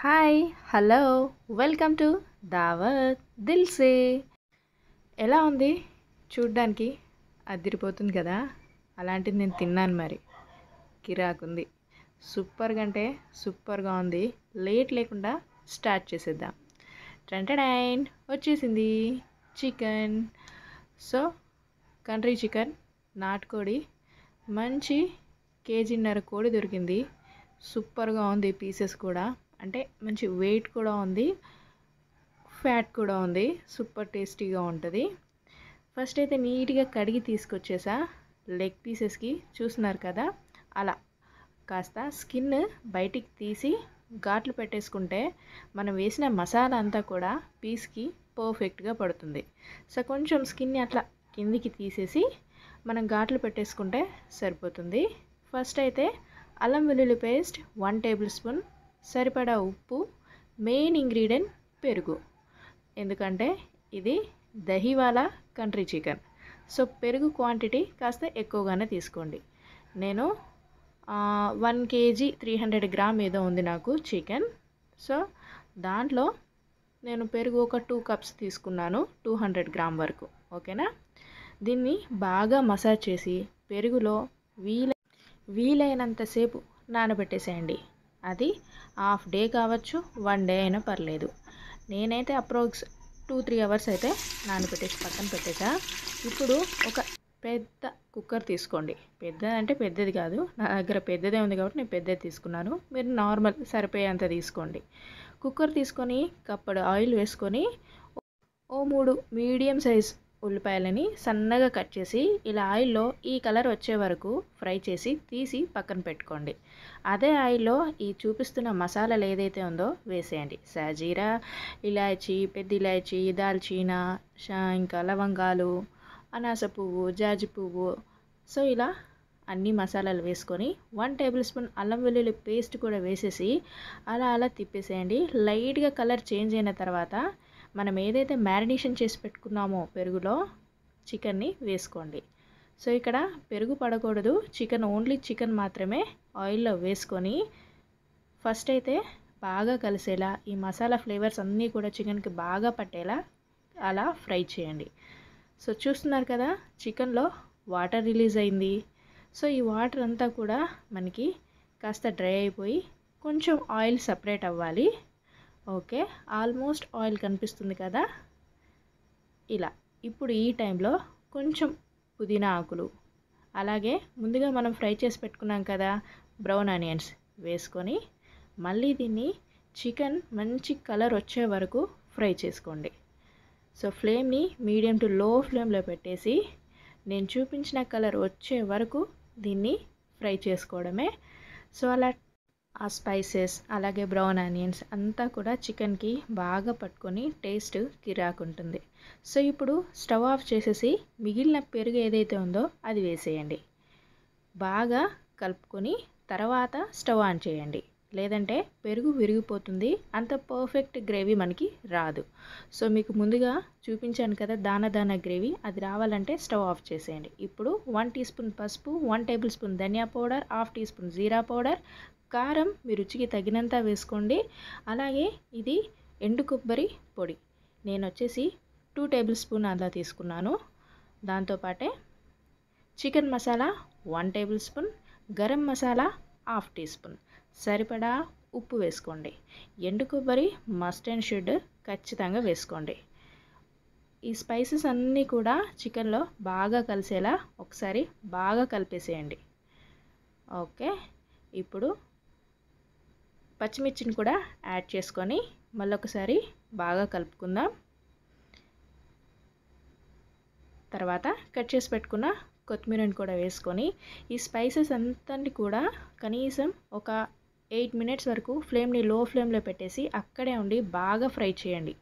Hi, hello, welcome to దావత్ దిల్సే. ఎలా ఉంది? చూడ్డానికి అదిరిపోతుంది కదా. అలాంటిది నేను తిన్నాను, మరి కిరాకుంది. సూపర్గా అంటే సూపర్గా ఉంది. లేట్ లేకుండా స్టార్ట్ చేసేద్దాం. టెంటడైన్ వచ్చేసింది చికెన్. సో కంట్రీ చికెన్, నాటుకోడి, మంచి కేజీన్నర కోడి దొరికింది. సూపర్గా ఉంది. పీసెస్ కూడా అంటే మంచి వెయిట్ కూడా ఉంది, ఫ్యాట్ కూడా ఉంది. సూపర్ టేస్టీగా ఉంటుంది. ఫస్ట్ అయితే నీట్గా కడిగి తీసుకొచ్చేసా. లెగ్ పీసెస్కి చూస్తున్నారు కదా, అలా కాస్త స్కిన్ బయటికి తీసి ఘాట్లు పెట్టేసుకుంటే మనం వేసిన మసాలా అంతా కూడా పీస్కి పర్ఫెక్ట్గా పడుతుంది. సో కొంచెం స్కిన్ని అట్లా కిందికి తీసేసి మనం ఘాట్లు పెట్టేసుకుంటే సరిపోతుంది. ఫస్ట్ అయితే అల్లం వెల్లుల్లి పేస్ట్ 1 టేబుల్ స్పూన్, సరిపడా ఉప్పు, మెయిన్ ఇంగ్రీడియంట్ పెరుగు. ఎందుకంటే ఇది దహీవాలా కంట్రీ చికెన్. సో పెరుగు క్వాంటిటీ కాస్త ఎక్కువగానే తీసుకోండి. నేను 1 కేజీ 300 గ్రామ్ ఏదో ఉంది నాకు చికెన్. సో దాంట్లో నేను పెరుగు ఒక 2 కప్స్ తీసుకున్నాను, 200 గ్రామ్ వరకు. ఓకేనా. దీన్ని బాగా మసాజ్ చేసి పెరుగులో వీలైనంతసేపు నానబెట్టేసేయండి. అది హాఫ్ డే కావచ్చు, 1 డే అయినా పర్లేదు. నేనైతే అప్రోక్స్ 2-3 అవర్స్ అయితే నానబెట్టేసి పక్కన పెట్టేసా. ఇప్పుడు ఒక పెద్ద కుక్కర్ తీసుకోండి. పెద్దది పెద్దది కాదు, నా దగ్గర పెద్దదే ఉంది కాబట్టి నేను పెద్దది తీసుకున్నాను. మీరు నార్మల్ సరిపోయేంత తీసుకోండి. కుక్కర్ తీసుకొని కప్పుడు ఆయిల్ వేసుకొని 3 మీడియం సైజ్ ఉల్లిపాయలని సన్నగా కట్ చేసి ఇలా ఆయిల్లో ఈ కలర్ వచ్చే వరకు ఫ్రై చేసి తీసి పక్కన పెట్టుకోండి. అదే ఆయిల్లో ఈ చూపిస్తున్న మసాలాలు ఏదైతే ఉందో వేసేయండి. సాజీరా, ఇలాచీ, పెద్ద ఇలాచీ, దాల్చీనా, ఇంకా లవంగాలు, అనాస పువ్వు, జాజి పువ్వు. సో ఇలా అన్ని మసాలాలు వేసుకొని 1 టేబుల్ స్పూన్ అల్లం వెల్లుల్లి పేస్ట్ కూడా వేసేసి అలా తిప్పేసేయండి. లైట్గా కలర్ చేంజ్ అయిన తర్వాత మనం ఏదైతే మ్యారినేషన్ చేసి పెట్టుకున్నామో పెరుగులో చికెన్ని వేసుకోండి. సో ఇక్కడ పెరుగు పడకూడదు, చికెన్ ఓన్లీ చికెన్ మాత్రమే ఆయిల్లో వేసుకొని ఫస్ట్ అయితే బాగా కలిసేలా ఈ మసాలా ఫ్లేవర్స్ అన్నీ కూడా చికెన్కి బాగా పట్టేలా అలా ఫ్రై చేయండి. సో చూస్తున్నారు కదా, చికెన్లో వాటర్ రిలీజ్ అయింది. సో ఈ వాటర్ అంతా కూడా మనకి కాస్త డ్రై అయిపోయి కొంచెం ఆయిల్ సపరేట్ అవ్వాలి. ఓకే, ఆల్మోస్ట్ ఆయిల్ కనిపిస్తుంది కదా ఇలా. ఇప్పుడు ఈ టైంలో కొంచెం పుదీనా ఆకులు, అలాగే ముందుగా మనం ఫ్రై చేసి పెట్టుకున్నాం కదా బ్రౌన్ ఆనియన్స్ వేసుకొని మళ్ళీ దీన్ని చికెన్ మంచి కలర్ వచ్చే వరకు ఫ్రై చేసుకోండి. సో ఫ్లేమ్ని మీడియం టు లో ఫ్లేమ్లో పెట్టేసి నేను చూపించిన కలర్ వచ్చే వరకు దీన్ని ఫ్రై చేసుకోవడమే. సో అలా ఆ స్పైసెస్ అలాగే బ్రౌన్ ఆనియన్స్ అంతా కూడా చికెన్కి బాగా పట్టుకొని టేస్ట్ కిరాకుంటుంది. సో ఇప్పుడు స్టవ్ ఆఫ్ చేసేసి మిగిలిన పెరుగు ఏదైతే ఉందో అది వేసేయండి. బాగా కలుపుకొని తర్వాత స్టవ్ ఆన్ చేయండి, లేదంటే పెరుగు విరిగిపోతుంది, అంత పర్ఫెక్ట్ గ్రేవీ మనకి రాదు. సో మీకు ముందుగా చూపించాను కదా దానా గ్రేవీ, అది రావాలంటే స్టవ్ ఆఫ్ చేసేయండి. ఇప్పుడు 1 టీ స్పూన్ పసుపు, 1 టేబుల్ స్పూన్ ధనియా పౌడర్, హాఫ్ టీ స్పూన్ జీరా పౌడర్, కారం మీ రుచికి తగినంత వేసుకోండి. అలాగే ఇది ఎండు కొబ్బరి పొడి నేను వచ్చేసి 2 టేబుల్ స్పూన్ అలా తీసుకున్నాను. దాంతోపాటే chicken masala 1 tablespoon, garam masala half teaspoon, సరిపడా ఉప్పు వేసుకోండి. ఎండు కొబ్బరి మస్ట్ అండ్ షుడ్ ఖచ్చితంగా వేసుకోండి. ఈ స్పైసెస్ అన్నీ కూడా చికెన్లో బాగా కలిసేలా ఒకసారి బాగా కలిపేసేయండి. ఓకే, ఇప్పుడు పచ్చిమిర్చిని కూడా యాడ్ చేసుకొని మళ్ళొకసారి బాగా కలుపుకుందాం. తర్వాత కట్ చేసి పెట్టుకున్న కొత్తిమీరని కూడా వేసుకొని ఈ స్పైసెస్ అంతని కూడా కనీసం ఒక 8 మినిట్స్ వరకు ఫ్లేమ్ని లో ఫ్లేమ్లో పెట్టేసి అక్కడే ఉండి బాగా ఫ్రై చేయండి.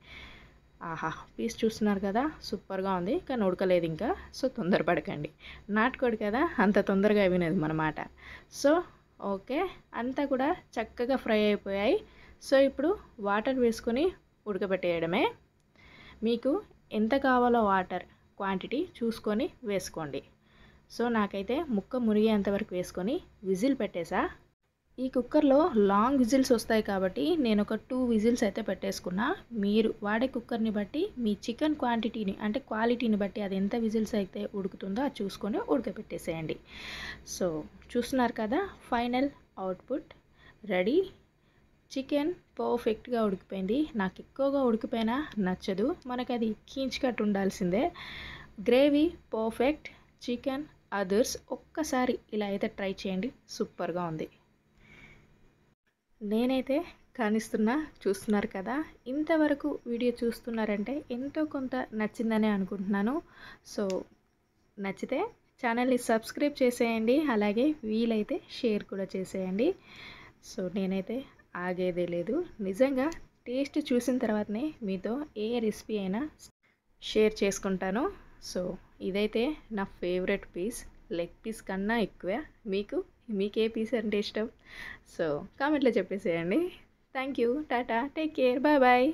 ఆహా, పీస్ చూస్తున్నారు కదా సూపర్గా ఉంది, కానీ ఉడకలేదు ఇంకా. సో తొందరపడకండి, నాటుకోడి కదా అంత తొందరగా వినదు అన్నమాట. సో ఓకే, అంతా కూడా చక్కగా ఫ్రై అయిపోయాయి. సో ఇప్పుడు వాటర్ వేసుకొని ఉడకబెట్టేయడమే. మీకు ఎంత కావాలో వాటర్ క్వాంటిటీ చూసుకొని వేసుకోండి. సో నాకైతే ముక్క మునిగేంతవరకు వేసుకొని విజిల్ పెట్టేసా. ఈ కుక్కర్లో లాంగ్ విజిల్స్ వస్తాయి కాబట్టి నేను ఒక 2 విజిల్స్ అయితే పెట్టేసుకున్నా. మీరు వాడే కుక్కర్ని బట్టి మీ చికెన్ క్వాంటిటీని అంటే క్వాలిటీని బట్టి అది ఎంత విజిల్స్ అయితే ఉడుకుతుందో అది చూసుకొని ఉడకబెట్టేసేయండి. సో చూస్తున్నారు కదా, ఫైనల్ అవుట్పుట్ రెడీ. చికెన్ పర్ఫెక్ట్గా ఉడికిపోయింది. నాకు ఎక్కువగా ఉడికిపోయినా నచ్చదు, మనకు అది కీంచుకట్టు ఉండాల్సిందే. Gravy perfect, chicken others. ఒక్కసారి ఇలా అయితే ట్రై చేయండి, సూపర్గా ఉంది. నేనైతే కానిస్తున్నా, చూస్తున్నారు కదా. ఇంతవరకు వీడియో చూస్తున్నారంటే ఎంతో కొంత నచ్చిందనే అనుకుంటున్నాను. సో నచ్చితే ఛానల్ని సబ్స్క్రైబ్ చేసేయండి, అలాగే వీలైతే షేర్ కూడా చేసేయండి. సో నేనైతే ఆగేదే లేదు. నిజంగా టేస్ట్ చూసిన తర్వాతనే మీతో ఏ రెసిపీ అయినా షేర్ చేసుకుంటాను. సో ఇదైతే నా ఫేవరెట్ పీస్, లెగ్ పీస్ కన్నా ఎక్కువ. మీకే పీస్ అంటే ఇష్టం? సో కామెంట్లో చెప్పేసేయండి. Thank you, tata, take care, bye bye.